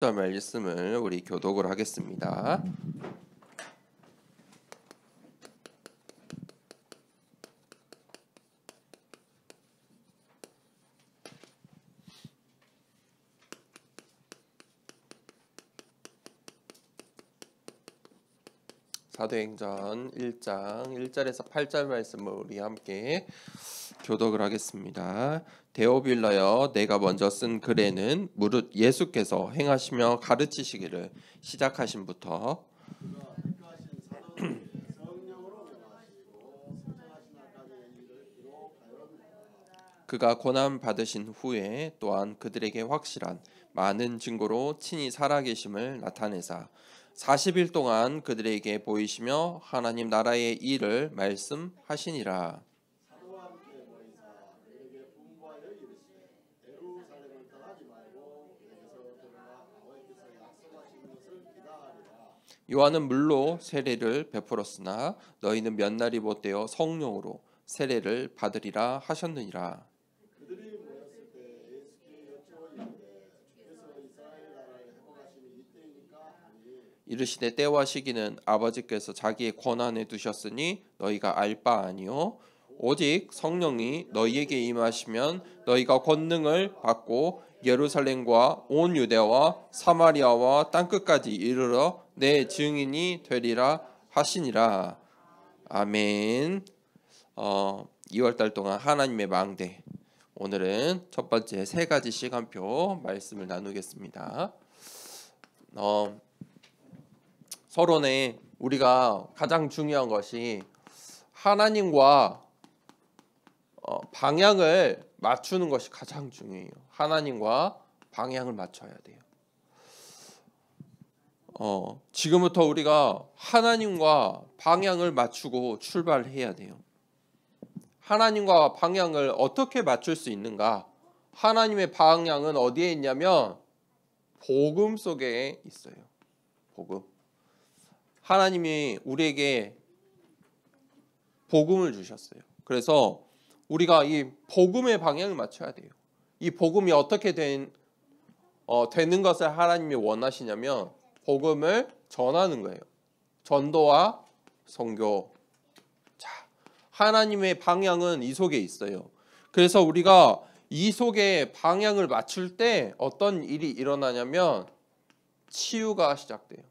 말씀을 우리 교독을 하겠습니다. 사도행전 1장 1절에서 8절 말씀을 우리 함께 교독을 하겠습니다. 데오빌라여, 내가 먼저 쓴 글에는 무릇 예수께서 행하시며 가르치시기를 시작하신부터 그가 고난 받으신 후에 또한 그들에게 확실한 많은 증거로 친히 살아계심을 나타내사 40일 동안 그들에게 보이시며 하나님 나라의 일을 말씀하시니라. 요한은 물로 세례를 베풀었으나 너희는 몇 날이 못되어 성령으로 세례를 받으리라 하셨느니라. 이르시되 때와 시기는 아버지께서 자기의 권한에 두셨으니 너희가 알 바 아니요 오직 성령이 너희에게 임하시면 너희가 권능을 받고 예루살렘과 온 유대와 사마리아와 땅끝까지 이르러 내 증인이 되리라 하시니라. 아멘. 2월달 동안 하나님의 망대, 오늘은 첫 번째 세 가지 시간표 말씀을 나누겠습니다. 서론에 우리가 가장 중요한 것이 하나님과 방향을 맞추는 것이 가장 중요해요. 하나님과 방향을 맞춰야 돼요. 지금부터 우리가 하나님과 방향을 맞추고 출발해야 돼요. 하나님과 방향을 어떻게 맞출 수 있는가? 하나님의 방향은 어디에 있냐면 복음 속에 있어요. 복음. 하나님이 우리에게 복음을 주셨어요. 그래서 우리가 이 복음의 방향을 맞춰야 돼요. 이 복음이 어떻게 되는 것을 하나님이 원하시냐면 복음을 전하는 거예요. 전도와 선교. 자, 하나님의 방향은 이 속에 있어요. 그래서 우리가 이 속에 방향을 맞출 때 어떤 일이 일어나냐면 치유가 시작돼요.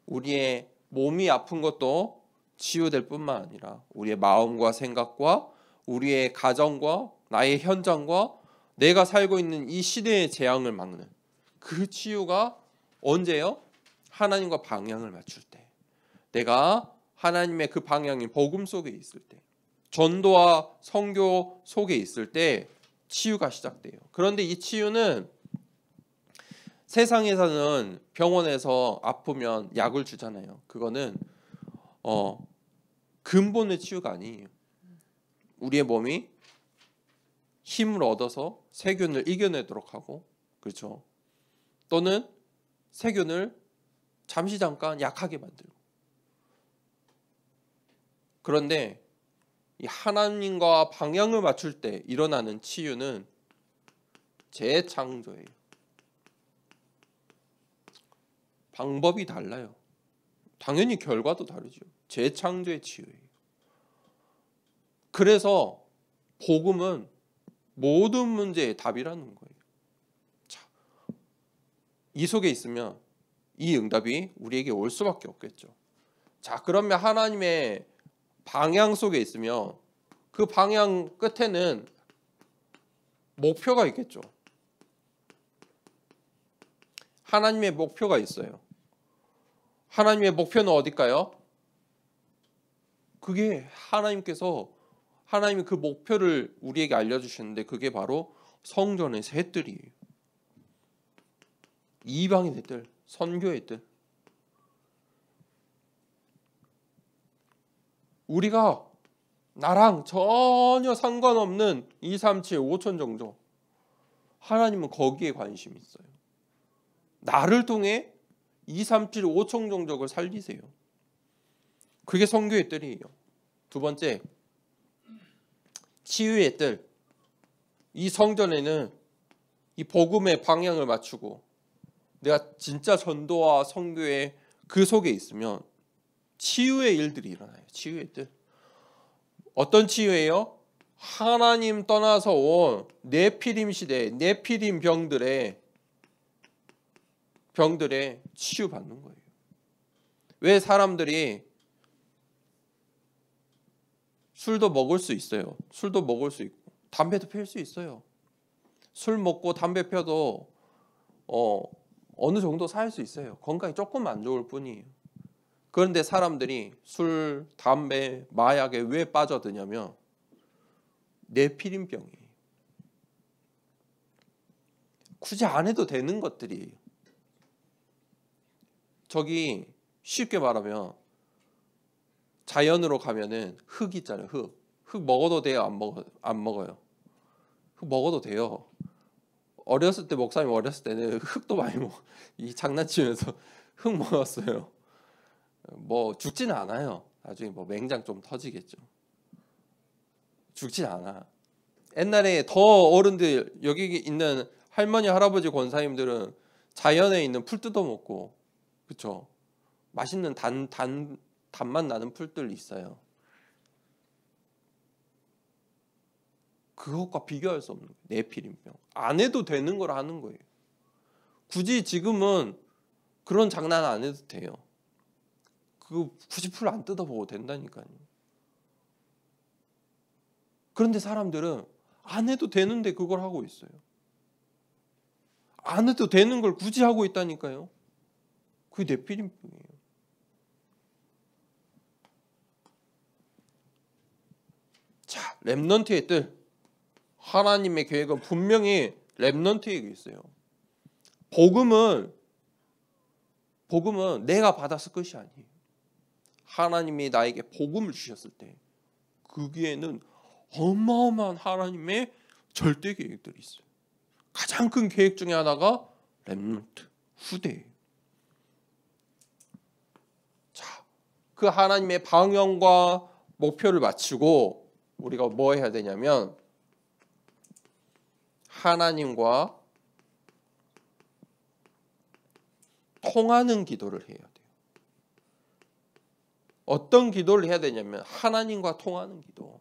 우리의 몸이 아픈 것도 치유될 뿐만 아니라 우리의 마음과 생각과 우리의 가정과 나의 현장과 내가 살고 있는 이 시대의 재앙을 막는 그 치유가 언제요? 하나님과 방향을 맞출 때, 내가 하나님의 그 방향인 복음 속에 있을 때, 전도와 선교 속에 있을 때 치유가 시작돼요. 그런데 이 치유는 세상에서는 병원에서 아프면 약을 주잖아요. 그거는 근본의 치유가 아니에요. 우리의 몸이 힘을 얻어서 세균을 이겨내도록 하고, 그렇죠? 또는 세균을 잠시 잠깐 약하게 만들고. 그런데 이 하나님과 방향을 맞출 때 일어나는 치유는 재창조예요. 방법이 달라요. 당연히 결과도 다르죠. 재창조의 치유예요. 그래서 복음은 모든 문제의 답이라는 거예요. 자, 이 속에 있으면 이 응답이 우리에게 올 수밖에 없겠죠. 자, 그러면 하나님의 방향 속에 있으면 그 방향 끝에는 목표가 있겠죠. 하나님의 목표가 있어요. 하나님의 목표는 어딜까요? 그게 하나님이 그 목표를 우리에게 알려주셨는데 그게 바로 성전의 새 뜰이에요. 이방인의 뜰, 선교의 뜰. 우리가 나랑 전혀 상관없는 2, 3, 7, 5천 정도, 하나님은 거기에 관심이 있어요. 나를 통해 2, 3, 7, 5천 종족을 살리세요. 그게 선교의 뜰이에요. 두 번째, 치유의 뜰. 이 성전에는 이 복음의 방향을 맞추고 내가 진짜 전도와 선교의 그 속에 있으면 치유의 일들이 일어나요. 치유의 일들. 어떤 치유예요? 하나님 떠나서 온 네피림 시대, 네피림 병들의 치유받는 거예요. 왜 사람들이 술도 먹을 수 있어요. 술도 먹을 수 있고 담배도 필 수 있어요. 술 먹고 담배 펴도 어느 정도 살 수 있어요. 건강이 조금 안 좋을 뿐이에요. 그런데 사람들이 술, 담배, 마약에 왜 빠져드냐면 네피림병이에요. 굳이 안 해도 되는 것들이에요. 저기 쉽게 말하면 자연으로 가면은 흙 있잖아요. 흙 먹어도 돼요? 안 먹어요? 흙 먹어도 돼요. 어렸을 때 목사님 어렸을 때는 흙도 많이 이 장난치면서 흙 먹었어요. 뭐 죽지는 않아요. 나중에 뭐 맹장 좀 터지겠죠. 죽진 않아. 옛날에 더 어른들 여기 있는 할머니 할아버지 권사님들은 자연에 있는 풀 뜯어 먹고 그렇죠. 맛있는 단맛 나는 풀들 있어요. 그것과 비교할 수 없는 거예요. 네피림병. 안 해도 되는 걸 하는 거예요. 굳이 지금은 그런 장난 안 해도 돼요. 굳이 풀 안 뜯어보고 된다니까요. 그런데 사람들은 안 해도 되는데 그걸 하고 있어요. 안 해도 되는 걸 굳이 하고 있다니까요. 그게 네피림병이에요. 자, 렘넌트의 뜰. 하나님의 계획은 분명히 렘넌트에게 있어요. 복음은 내가 받았을 것이 아니에요. 하나님이 나에게 복음을 주셨을 때 거기에는 어마어마한 하나님의 절대 계획들이 있어요. 가장 큰 계획 중에 하나가 렘넌트, 후대예요. 자, 그 하나님의 방향과 목표를 맞추고 우리가 뭐 해야 되냐면 하나님과 통하는 기도를 해야 돼요. 어떤 기도를 해야 되냐면 하나님과 통하는 기도.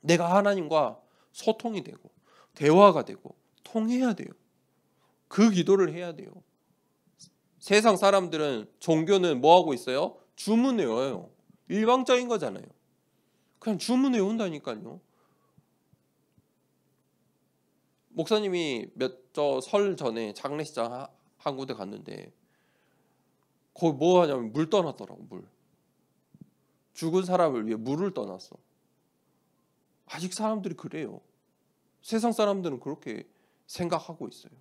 내가 하나님과 소통이 되고 대화가 되고 통해야 돼요. 그 기도를 해야 돼요. 세상 사람들은 종교는 뭐 하고 있어요? 주문 외워요. 일방적인 거잖아요. 그냥 주문 외운다니까요. 목사님이 설 전에 장례식장 한 군데 갔는데 거기 뭐 하냐면 물 떠났더라고. 물. 죽은 사람을 위해 물을 떠났어. 아직 사람들이 그래요. 세상 사람들은 그렇게 생각하고 있어요.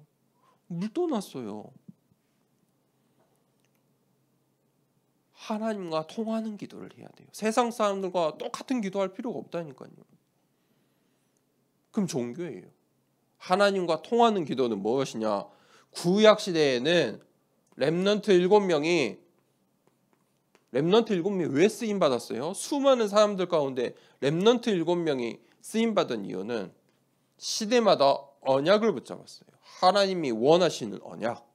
물 떠났어요. 하나님과 통하는 기도를 해야 돼요. 세상 사람들과 똑같은 기도할 필요가 없다니까요. 그럼 종교예요. 하나님과 통하는 기도는 무엇이냐? 구약 시대에는 렘넌트 7명이 왜 쓰임 받았어요? 수많은 사람들 가운데 렘넌트 7명이 쓰임 받은 이유는 시대마다 언약을 붙잡았어요. 하나님이 원하시는 언약.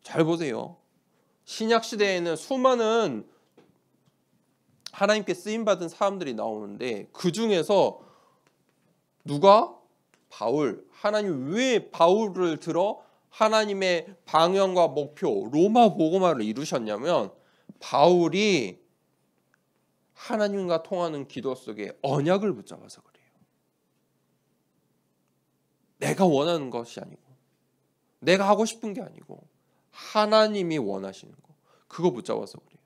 잘 보세요. 신약 시대에는 수많은 하나님께 쓰임 받은 사람들이 나오는데 그 중에서 누가? 바울. 하나님 왜 바울을 들어 하나님의 방향과 목표 로마 복음화를 이루셨냐면 바울이 하나님과 통하는 기도 속에 언약을 붙잡아서 그래요. 내가 원하는 것이 아니고 내가 하고 싶은 게 아니고 하나님이 원하시는 거 그거 붙잡아서 그래요.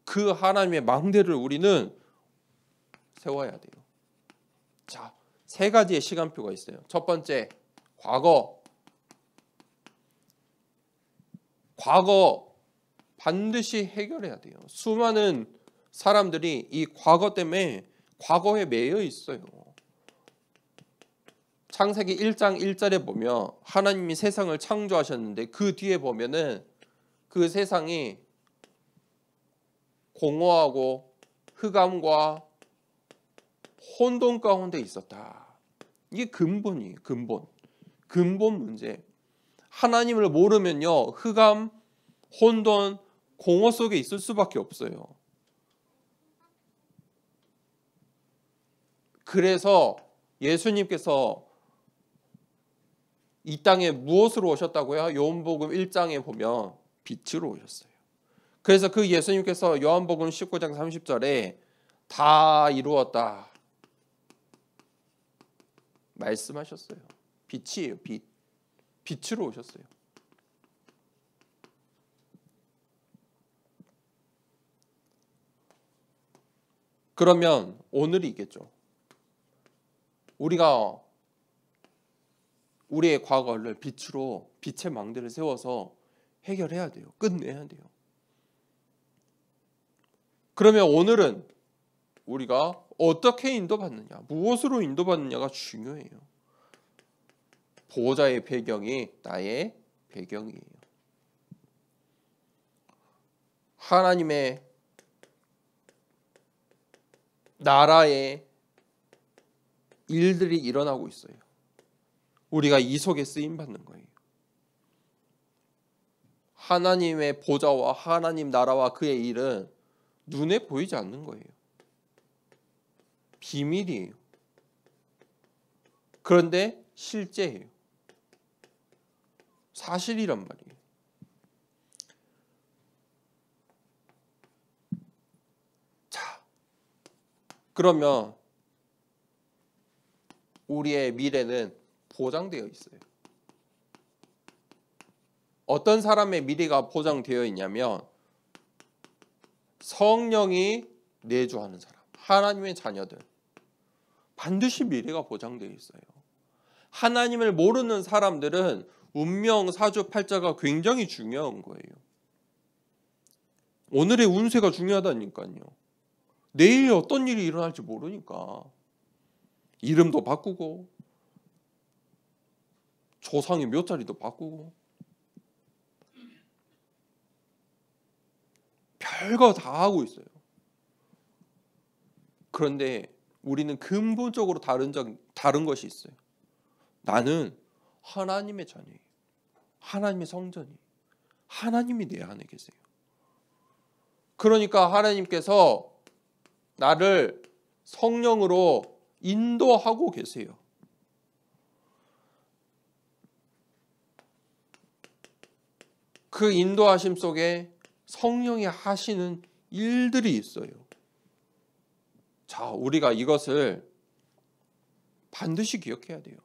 그 하나님의 망대를 우리는 세워야 돼요. 자, 3가지의 시간표가 있어요. 첫 번째, 과거 반드시 해결해야 돼요. 수많은 사람들이 이 과거 때문에 과거에 매여 있어요. 창세기 1장 1절에 보면 하나님이 세상을 창조하셨는데 그 뒤에 보면은 그 세상이 공허하고 흑암과 혼돈 가운데 있었다. 이게 근본이에요. 근본 문제. 하나님을 모르면요, 흑암, 혼돈, 공허 속에 있을 수밖에 없어요. 그래서 예수님께서 이 땅에 무엇으로 오셨다고요? 요한복음 1장에 보면 빛으로 오셨어요. 그래서 그 예수님께서 요한복음 19장 30절에 다 이루었다 말씀하셨어요. 빛이에요. 빛으로 오셨어요. 그러면 오늘이 있겠죠. 우리가 우리의 과거를 빛으로, 빛의 망대를 세워서 해결해야 돼요. 끝내야 돼요. 그러면 오늘은 우리가 어떻게 인도받느냐, 무엇으로 인도받느냐가 중요해요. 보호자의 배경이 나의 배경이에요. 하나님의 나라의 일들이 일어나고 있어요. 우리가 이 속에 쓰임 받는 거예요. 하나님의 보좌와 하나님 나라와 그의 일은 눈에 보이지 않는 거예요. 비밀이에요. 그런데 실제예요. 사실이란 말이에요. 자, 그러면 우리의 미래는 보장되어 있어요. 어떤 사람의 미래가 보장되어 있냐면 성령이 내주하는 사람, 하나님의 자녀들, 반드시 미래가 보장되어 있어요. 하나님을 모르는 사람들은 운명, 사주팔자가 굉장히 중요한 거예요. 오늘의 운세가 중요하다니까요. 내일 어떤 일이 일어날지 모르니까 이름도 바꾸고 조상의 묘자리도 바꾸고 별거 다 하고 있어요. 그런데 우리는 근본적으로 다른 것이 있어요. 나는 하나님의 자녀예요. 하나님의 성전이에요. 하나님이 내 안에 계세요. 그러니까 하나님께서 나를 성령으로 인도하고 계세요. 그 인도하심 속에 성령이 하시는 일들이 있어요. 자, 우리가 이것을 반드시 기억해야 돼요.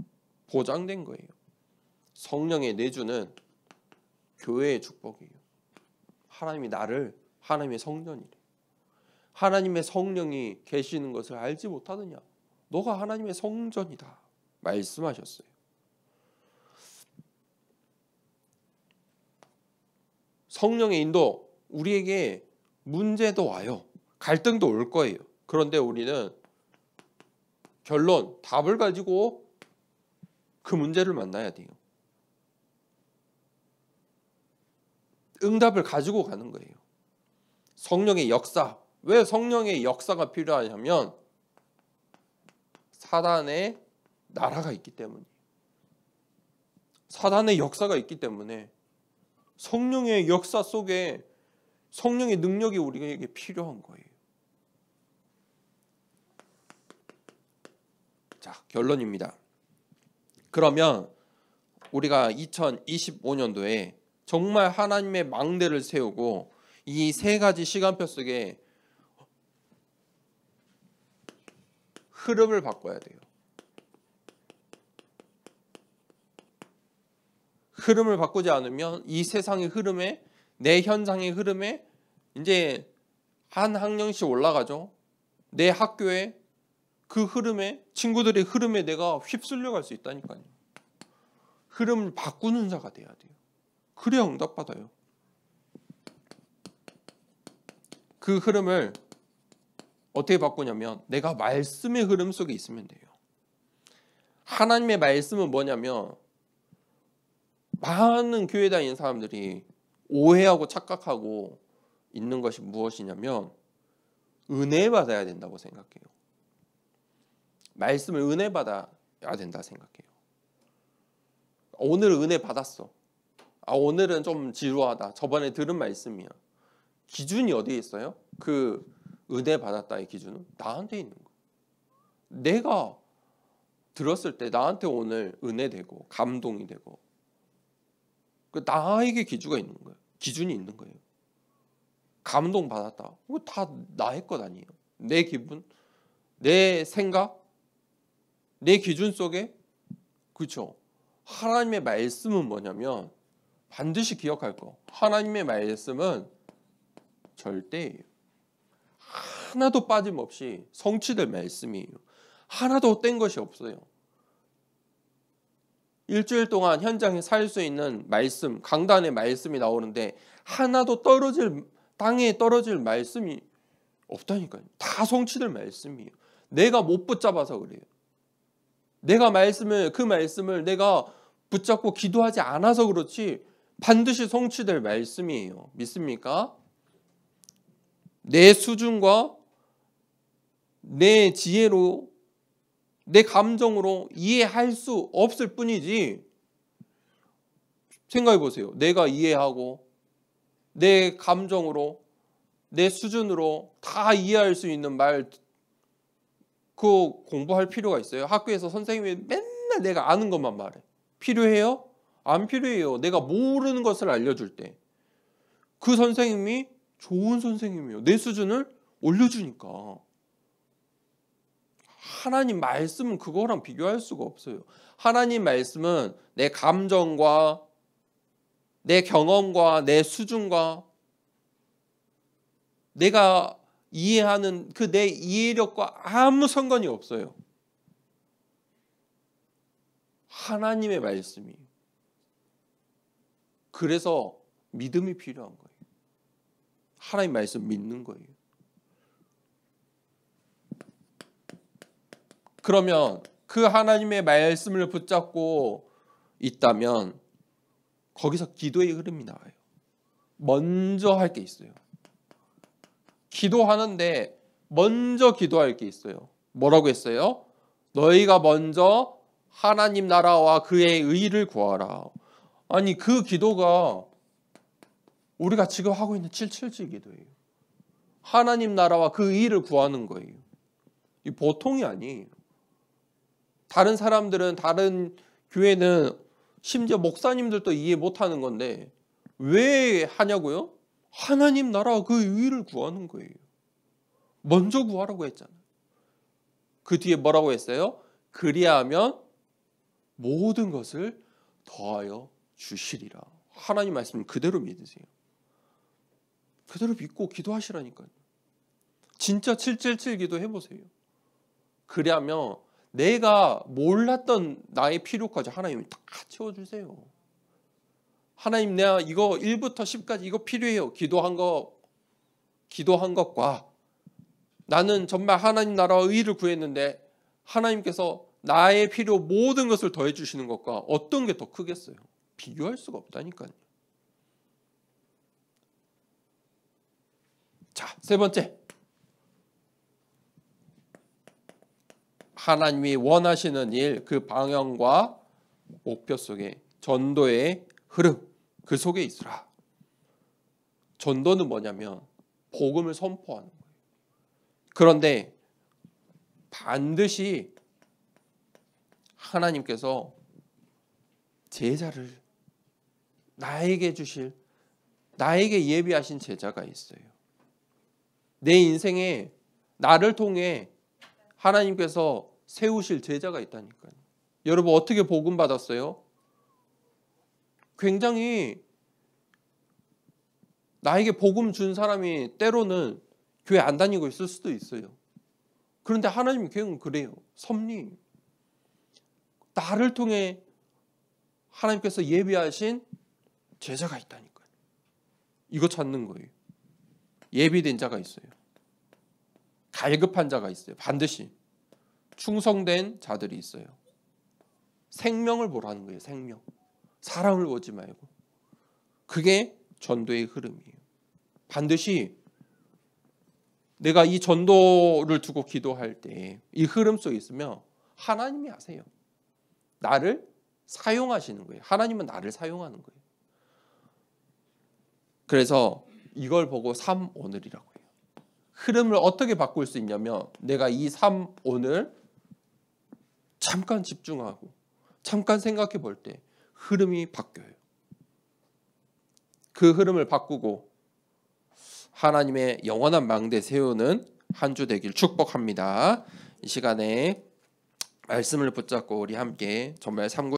보장된 거예요. 성령의 내주는 교회의 축복이에요. 하나님이 나를 하나님의 성전이래. 하나님의 성령이 계시는 것을 알지 못하느냐? 너가 하나님의 성전이다 말씀하셨어요. 성령의 인도, 우리에게 문제도 와요. 갈등도 올 거예요. 그런데 우리는 결론, 답을 가지고 그 문제를 만나야 돼요. 응답을 가지고 가는 거예요. 성령의 역사. 왜 성령의 역사가 필요하냐면 사단의 나라가 있기 때문이에요. 사단의 역사가 있기 때문에 성령의 역사 속에 성령의 능력이 우리에게 필요한 거예요. 자, 결론입니다. 그러면 우리가 2025년도에 정말 하나님의 망대를 세우고 이 세 가지 시간표 속에 흐름을 바꿔야 돼요. 흐름을 바꾸지 않으면 이 세상의 흐름에, 내 현상의 흐름에 이제 한 학년씩 올라가죠. 내 학교에 그 흐름에, 친구들의 흐름에 내가 휩쓸려 갈 수 있다니까요. 흐름을 바꾸는 자가 돼야 돼요. 그래야 응답받아요. 그 흐름을 어떻게 바꾸냐면 내가 말씀의 흐름 속에 있으면 돼요. 하나님의 말씀은 뭐냐면 많은 교회 다니는 사람들이 오해하고 착각하고 있는 것이 무엇이냐면 은혜 받아야 된다고 생각해요. 말씀을 은혜 받아야 된다 생각해요. 오늘 은혜 받았어. 오늘은 좀 지루하다. 저번에 들은 말씀이야. 기준이 어디에 있어요? 그 은혜 받았다의 기준은 나한테 있는 거예요. 내가 들었을 때 나한테 오늘 은혜되고 감동이 되고 나에게 기준이 있는 거예요. 기준이 있는 거예요. 감동 받았다. 이거 다 나의 것 아니에요. 내 기분, 내 생각, 내 기준 속에 그렇죠. 하나님의 말씀은 뭐냐면 반드시 기억할 거. 하나님의 말씀은 절대예요. 하나도 빠짐없이 성취될 말씀이에요. 하나도 뗀 것이 없어요. 일주일 동안 현장에 살 수 있는 말씀, 강단의 말씀이 나오는데 하나도 땅에 떨어질 말씀이 없다니까요. 다 성취될 말씀이에요. 내가 못 붙잡아서 그래요. 내가 그 말씀을 내가 붙잡고 기도하지 않아서 그렇지 반드시 성취될 말씀이에요. 믿습니까? 내 수준과 내 지혜로 내 감정으로 이해할 수 없을 뿐이지 생각해 보세요. 내가 이해하고 내 감정으로 내 수준으로 다 이해할 수 있는 말 그거 공부할 필요가 있어요? 학교에서 선생님이 맨날 내가 아는 것만 말해. 필요해요? 안 필요해요. 내가 모르는 것을 알려줄 때 그 선생님이 좋은 선생님이에요. 내 수준을 올려주니까. 하나님 말씀은 그거랑 비교할 수가 없어요. 하나님 말씀은 내 감정과 내 경험과 내 수준과 내가 이해하는 그 내 이해력과 아무 상관이 없어요. 하나님의 말씀이. 그래서 믿음이 필요한 거예요. 하나님 말씀 믿는 거예요. 그러면 그 하나님의 말씀을 붙잡고 있다면 거기서 기도의 흐름이 나와요. 먼저 할 게 있어요. 기도하는데 먼저 기도할 게 있어요. 뭐라고 했어요? 너희가 먼저 하나님 나라와 그의 의를 구하라. 아니 그 기도가 우리가 지금 하고 있는 777 기도예요. 하나님 나라와 그 의를 구하는 거예요. 이 보통이 아니에요. 다른 사람들은 다른 교회는 심지어 목사님들도 이해 못하는 건데 왜 하냐고요? 하나님 나라와 그 의를 구하는 거예요. 먼저 구하라고 했잖아요. 그 뒤에 뭐라고 했어요? 그리하면 모든 것을 더하여 주시리라. 하나님 말씀 그대로 믿으세요. 그대로 믿고 기도하시라니까요. 진짜 777 기도 해보세요. 그러면 내가 몰랐던 나의 필요까지 하나님이 다 채워주세요. 하나님 내가 이거 1부터 10까지 이거 필요해요. 기도한 것과 나는 정말 하나님 나라와 의를 구했는데 하나님께서 나의 필요 모든 것을 더해 주시는 것과 어떤 게 더 크겠어요? 비교할 수가 없다니까요. 자, 세 번째. 하나님이 원하시는 일, 그 방향과 목표 속에 전도의 흐름, 그 속에 있으라. 전도는 뭐냐면 복음을 선포하는 거예요. 그런데 반드시 하나님께서 제자를 나에게 주실, 나에게 예비하신 제자가 있어요. 내 인생에 나를 통해 하나님께서 세우실 제자가 있다니까요. 여러분 어떻게 복음 받았어요? 굉장히 나에게 복음 준 사람이 때로는 교회 안 다니고 있을 수도 있어요. 그런데 하나님 계획은 그래요. 섭리. 나를 통해 하나님께서 예비하신 제자가 있다니까요. 이거 찾는 거예요. 예비된 자가 있어요. 갈급한 자가 있어요. 반드시. 충성된 자들이 있어요. 생명을 보라는 거예요. 생명. 사람을 보지 말고. 그게 전도의 흐름이에요. 반드시 내가 이 전도를 두고 기도할 때 이 흐름 속에 있으면 하나님이 하세요. 나를 사용하시는 거예요. 하나님은 나를 사용하는 거예요. 그래서 이걸 보고 3오늘이라고 해요. 흐름을 어떻게 바꿀 수 있냐면 내가 이 3오늘 잠깐 집중하고 잠깐 생각해 볼 때 흐름이 바뀌어요. 그 흐름을 바꾸고 하나님의 영원한 망대 세우는 한 주 되길 축복합니다. 이 시간에 말씀을 붙잡고 우리 함께 정말